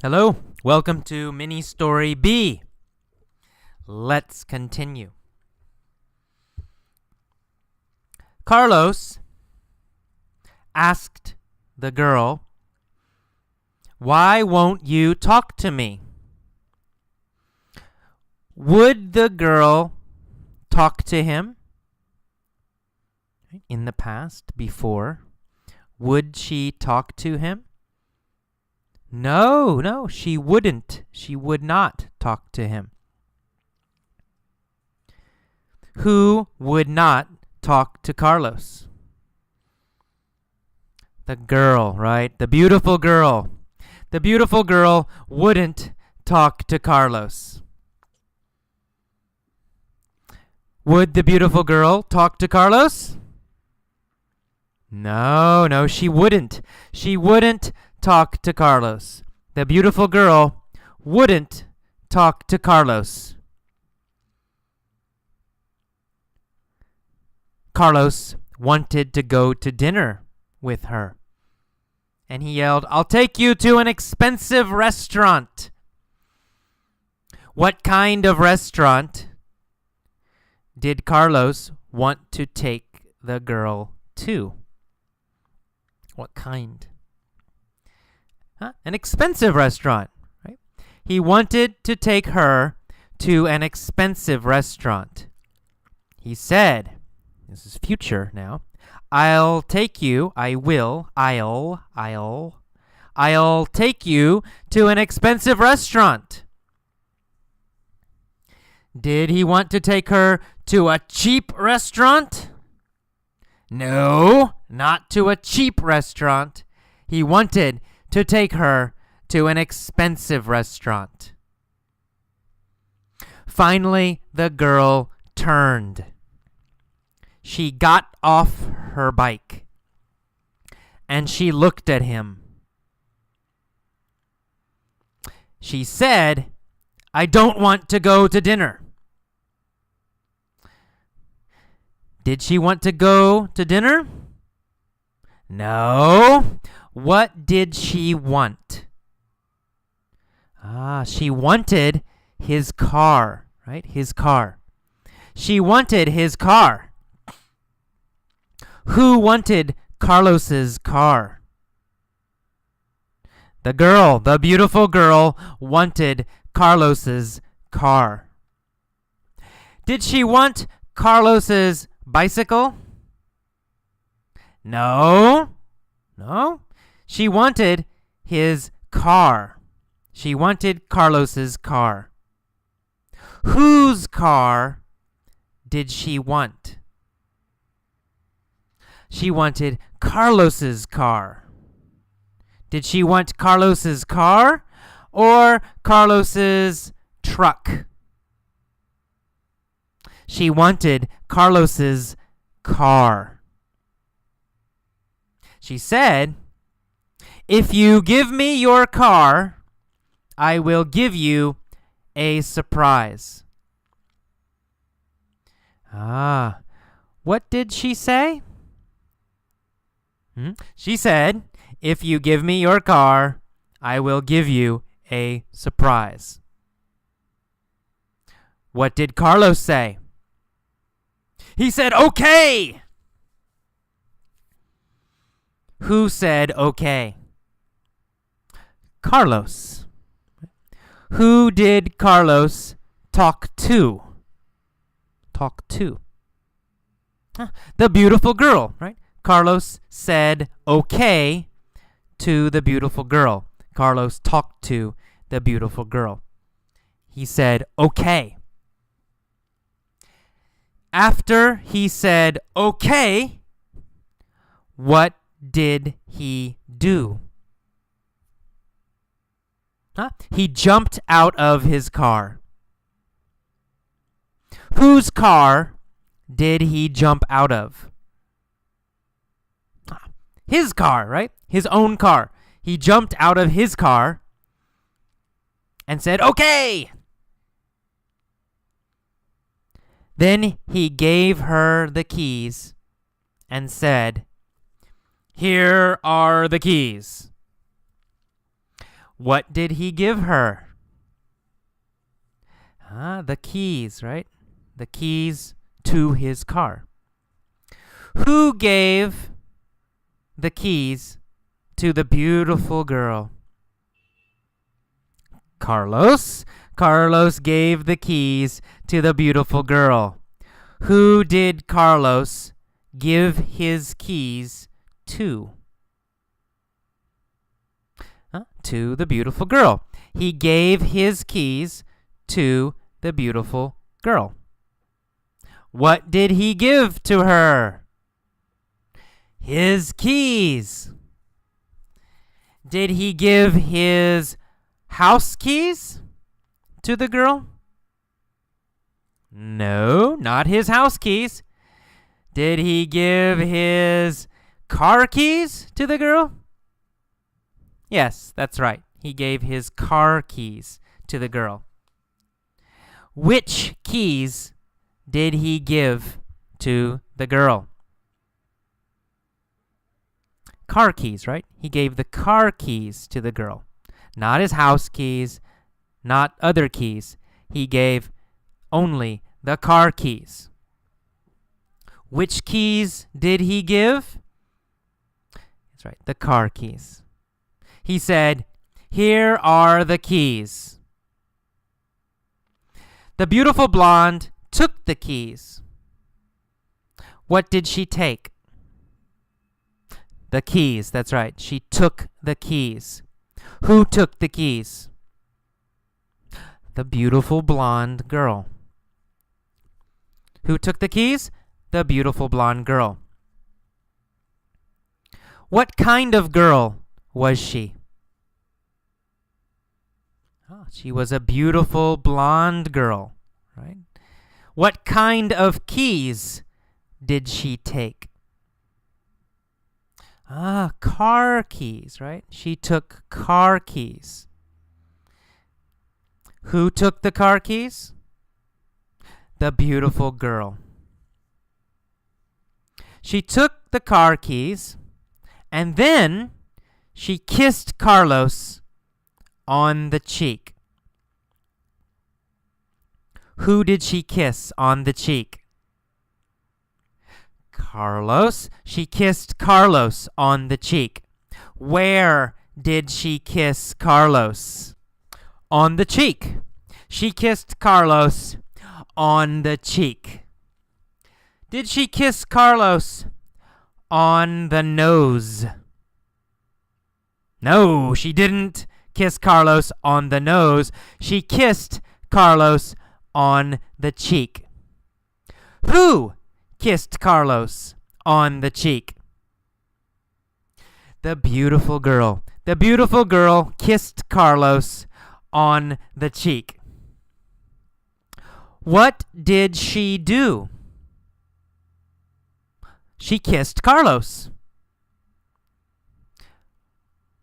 Hello, welcome to Mini Story B. Let's continue. Carlos asked the girl, "Why won't you talk to me?" Would the girl talk to him? In the past, before, would she talk to him? No, she wouldn't. She would not talk to him. Who would not talk to Carlos? The girl, right? The beautiful girl. The beautiful girl wouldn't talk to Carlos. Would the beautiful girl talk to Carlos? No, she wouldn't. She wouldn't talk to Carlos. The beautiful girl wouldn't talk to Carlos. Carlos wanted to go to dinner with her. And he yelled, "I'll take you to an expensive restaurant." What kind of restaurant did Carlos want to take the girl to? What kind? An expensive restaurant, right? He wanted to take her to an expensive restaurant. He said, this is future now, I'll take you take you to an expensive restaurant. Did he want to take her to a cheap restaurant? No, not to a cheap restaurant. He wanted to take her to an expensive restaurant. Finally, the girl turned. She got off her bike and she looked at him. She said, "I don't want to go to dinner." Did she want to go to dinner? No. What did she want? She wanted his car, right? His car. She wanted his car. Who wanted Carlos's car? The girl, the beautiful girl, wanted Carlos's car. Did she want Carlos's bicycle? No. She wanted his car. She wanted Carlos's car. Whose car did she want? She wanted Carlos's car. Did she want Carlos's car or Carlos's truck? She wanted Carlos's car. She said, "If you give me your car, I will give you a surprise." What did she say? She said, "If you give me your car, I will give you a surprise." What did Carlos say? He said, "Okay." Who said okay? Carlos. Who did Carlos talk to? The beautiful girl, right? Carlos said okay to the beautiful girl. Carlos talked to the beautiful girl. He said okay. After he said okay, what did he do? He jumped out of his car. Whose car did he jump out of? His car, right? His own car. He jumped out of his car and said, "Okay." Then he gave her the keys and said, "Here are the keys. What did he give her? The keys, right? The keys to his car. Who gave the keys to the beautiful girl? Carlos. Carlos gave the keys to the beautiful girl. Who did Carlos give his keys to? To the beautiful girl. He gave his keys to the beautiful girl. What did he give to her? His keys. Did he give his house keys to the girl? No, not his house keys. Did he give his car keys to the girl? Yes, that's right. He gave his car keys to the girl. Which keys did he give to the girl? Car keys, right? He gave the car keys to the girl. Not his house keys, not other keys. He gave only the car keys. Which keys did he give? That's right, the car keys. He said, "Here are the keys." The beautiful blonde took the keys. What did she take? The keys, that's right. She took the keys. Who took the keys? The beautiful blonde girl. Who took the keys? The beautiful blonde girl. What kind of girl was she? She was a beautiful blonde girl, right? What kind of keys did she take? Car keys, right? She took car keys. Who took the car keys? The beautiful girl. She took the car keys, and then she kissed Carlos on the cheek. Who did she kiss on the cheek? Carlos. She kissed Carlos on the cheek. Where did she kiss Carlos? On the cheek. She kissed Carlos on the cheek. Did she kiss Carlos on the nose? No, she didn't kiss Carlos on the nose. She kissed Carlos on the cheek. Who kissed Carlos on the cheek? The beautiful girl. The beautiful girl kissed Carlos on the cheek. What did she do? She kissed Carlos.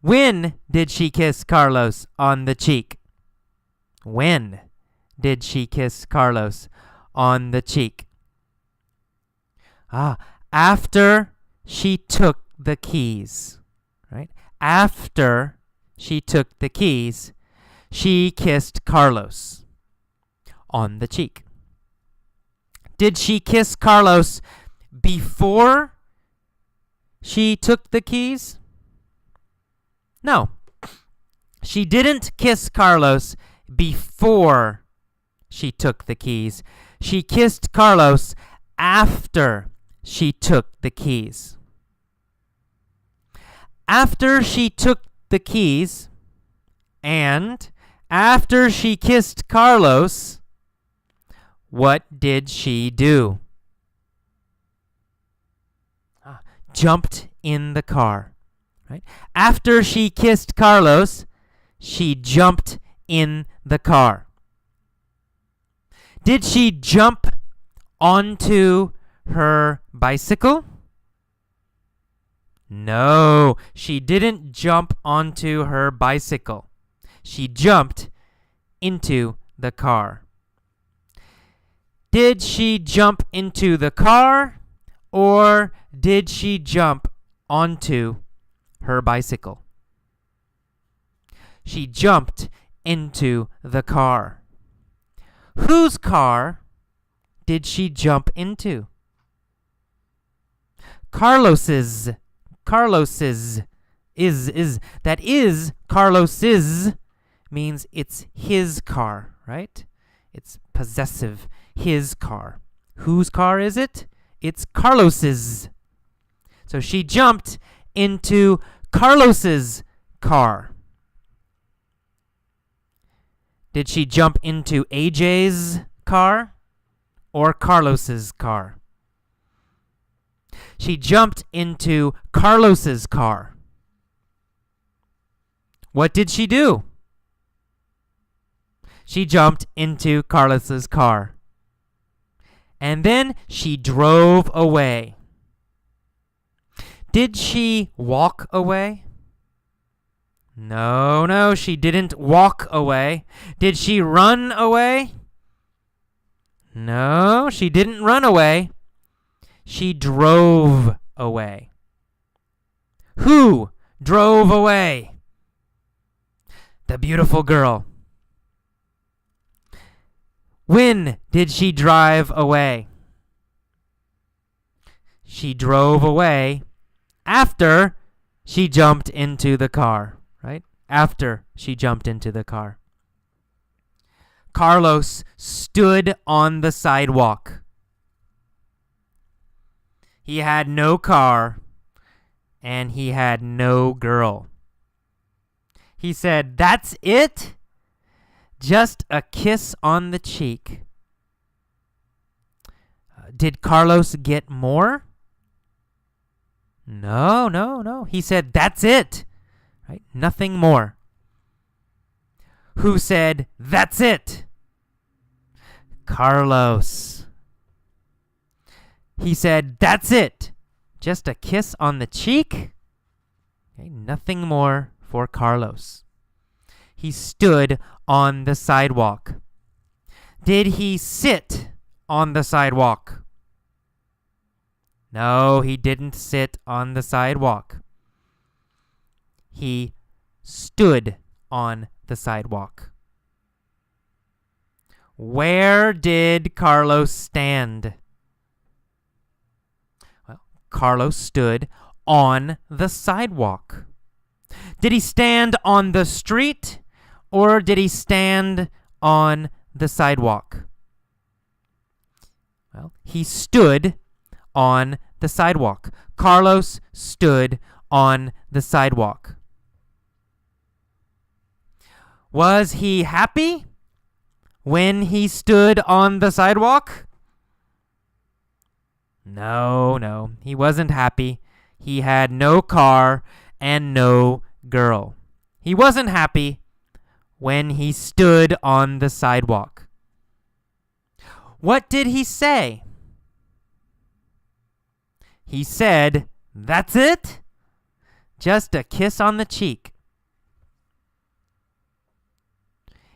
When did she kiss Carlos on the cheek? When did she kiss Carlos on the cheek? After she took the keys, right? After she took the keys, she kissed Carlos on the cheek. Did she kiss Carlos before she took the keys? No. She didn't kiss Carlos before she took the keys. She kissed Carlos after she took the keys. After she took the keys and after she kissed Carlos, what did she do? Jumped in the car, right? After she kissed Carlos, she jumped in the car. Did she jump onto her bicycle? No, she didn't jump onto her bicycle. She jumped into the car. Did she jump into the car or did she jump onto her bicycle? She jumped into the car. Whose car did she jump into? Carlos's. Carlos's. That is Carlos's means it's his car, right? It's possessive. His car. Whose car is it? It's Carlos's. So she jumped into Carlos's car. Did she jump into AJ's car or Carlos's car? She jumped into Carlos's car. What did she do? She jumped into Carlos's car. And then she drove away. Did she walk away? No, she didn't walk away. Did she run away? No, she didn't run away. She drove away. Who drove away? The beautiful girl. When did she drive away? She drove away after she jumped into the car, right? After she jumped into the car. Carlos stood on the sidewalk. He had no car and he had no girl. He said, "That's it? Just a kiss on the cheek." Did Carlos get more? No. He said, "That's it." Right? Nothing more. Who said, "That's it"? Carlos. He said, "That's it. Just a kiss on the cheek." Okay, nothing more for Carlos. He stood on the sidewalk. Did he sit on the sidewalk? No, he didn't sit on the sidewalk. He stood on the sidewalk. Where did Carlos stand? Well, Carlos stood on the sidewalk. Did he stand on the street or did he stand on the sidewalk? Well, he stood on the sidewalk. Carlos stood on the sidewalk. Was he happy when he stood on the sidewalk? No, he wasn't happy. He had no car and no girl. He wasn't happy when he stood on the sidewalk. What did he say? He said, "That's it? Just a kiss on the cheek."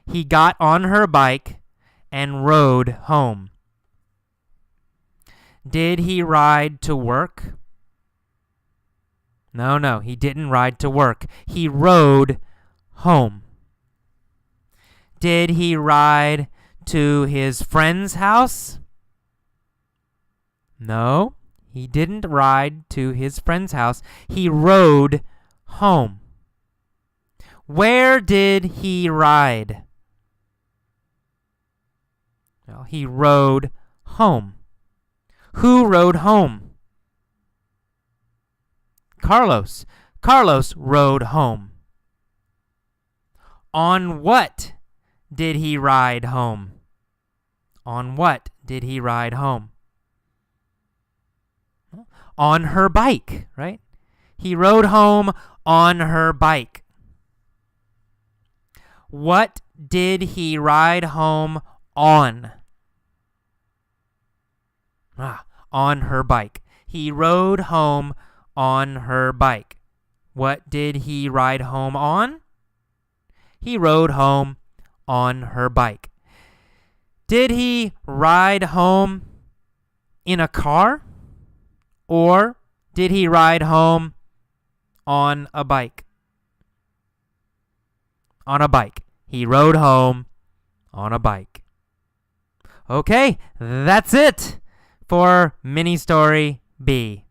He got on her bike and rode home. Did he ride to work? No, he didn't ride to work. He rode home. Did he ride to his friend's house? No, he didn't ride to his friend's house. He rode home. Where did he ride? Well, he rode home. Who rode home? Carlos. Carlos rode home. On what did he ride home? On what did he ride home? On her bike, right? He rode home on her bike. What did he ride home on? On her bike. He rode home on her bike. What did he ride home on? He rode home on her bike. Did he ride home in a car? Or did he ride home on a bike? on a bike. He rode home on a bike. Okay, that's it for mini story B.